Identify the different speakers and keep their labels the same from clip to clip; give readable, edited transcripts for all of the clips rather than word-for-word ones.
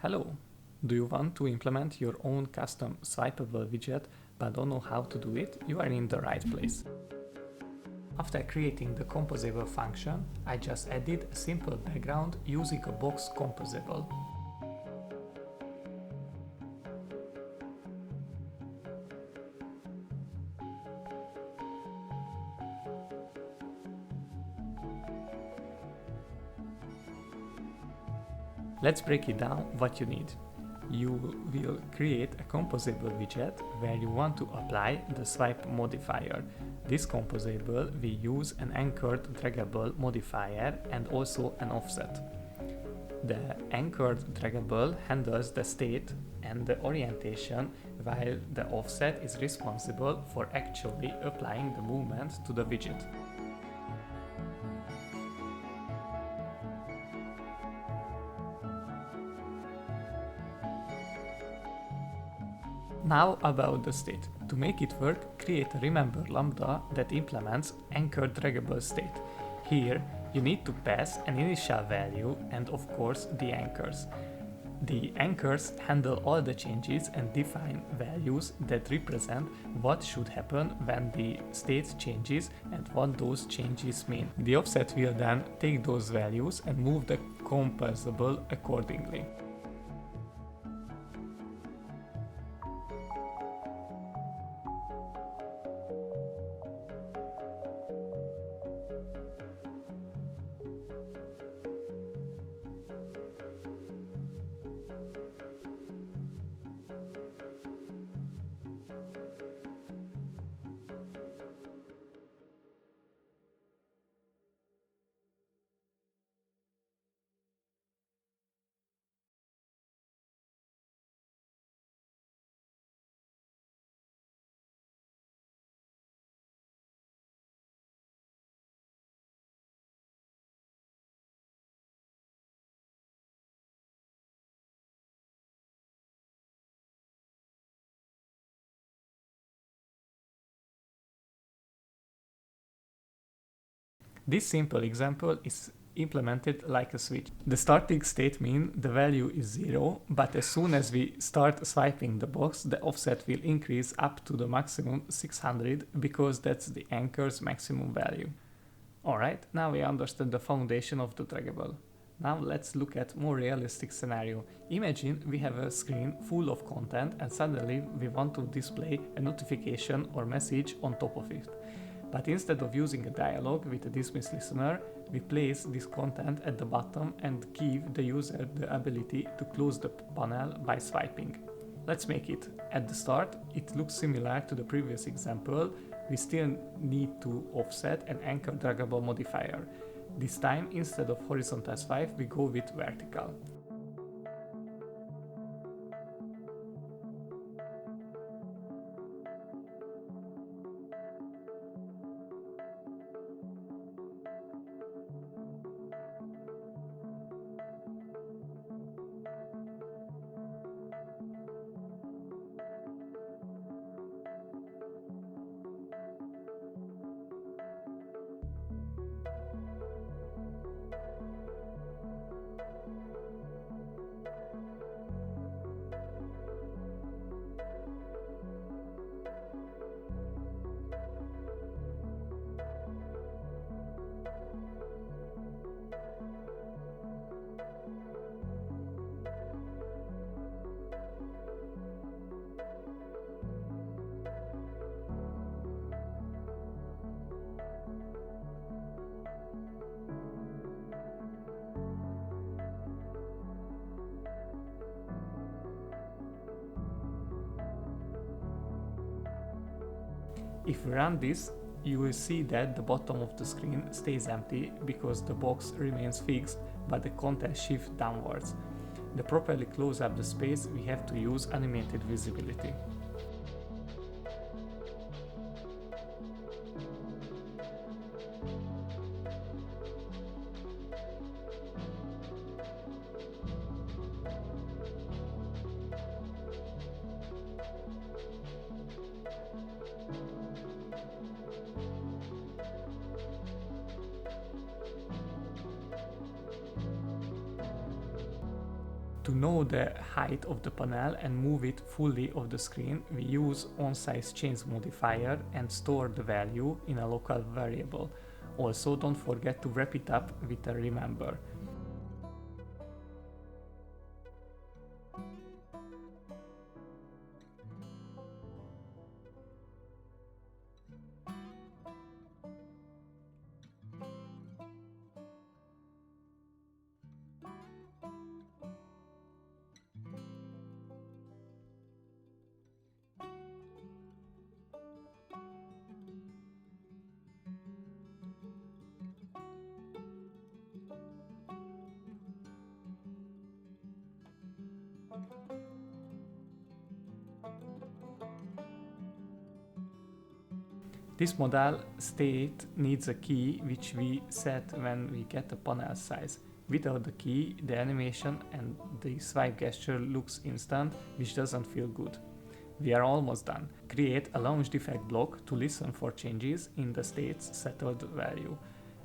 Speaker 1: Hello! Do you want to implement your own custom swipeable widget but don't know how to do it? You are in the right place. After creating the composable function, I just added a simple background using a box composable. Let's break it down what you need. You will create a composable widget where you want to apply the swipe modifier. This composable will use an anchored draggable modifier and also an offset. The anchored draggable handles the state and the orientation, while the offset is responsible for actually applying the movement to the widget. Now about the state. To make it work, create a remember lambda that implements anchored draggable state. Here, you need to pass an initial value and of course the anchors. The anchors handle all the changes and define values that represent what should happen when the state changes and what those changes mean. The offset will then take those values and move the composable accordingly. This simple example is implemented like a switch. The starting state means the value is 0, but as soon as we start swiping the box, the offset will increase up to the maximum 600 because that's the anchor's maximum value. Alright, now we understand the foundation of the draggable. Now let's look at more realistic scenario. Imagine we have a screen full of content and suddenly we want to display a notification or message on top of it. But instead of using a dialog with a dismiss listener, we place this content at the bottom and give the user the ability to close the panel by swiping. Let's make it. At the start, it looks similar to the previous example. We still need to offset an anchor draggable modifier. This time, instead of horizontal swipe, we go with vertical. If we run this, you will see that the bottom of the screen stays empty because the box remains fixed but the content shifts downwards. To properly close up the space, we have to use animated visibility. To know the height of the panel and move it fully off the screen, we use onSizeChange modifier and store the value in a local variable. Also, don't forget to wrap it up with a remember. This model state needs a key which we set when we get the panel size. Without the key, the animation and the swipe gesture looks instant, which doesn't feel good. We are almost done. Create a launch defect block to listen for changes in the state's settled value.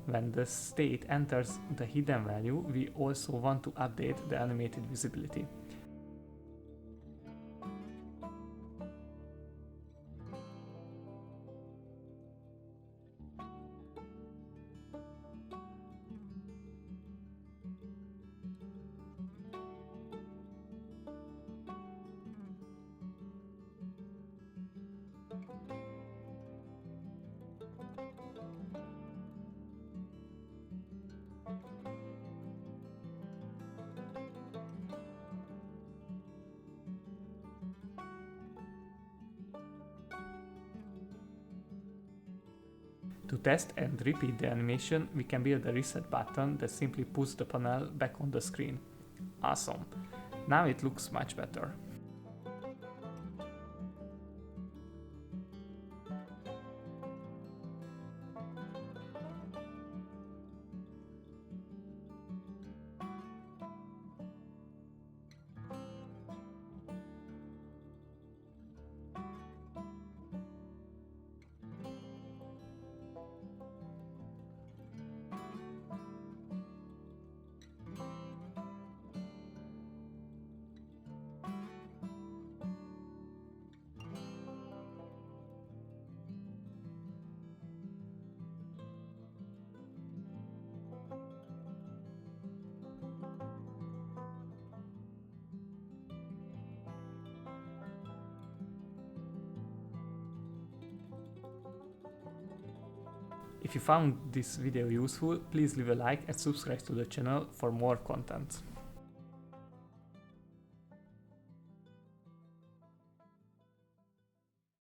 Speaker 1: When the state enters the hidden value, we also want to update the animated visibility. To test and repeat the animation, we can build a reset button that simply puts the panel back on the screen. Awesome! Now it looks much better. If you found this video useful, please leave a like and subscribe to the channel for more content.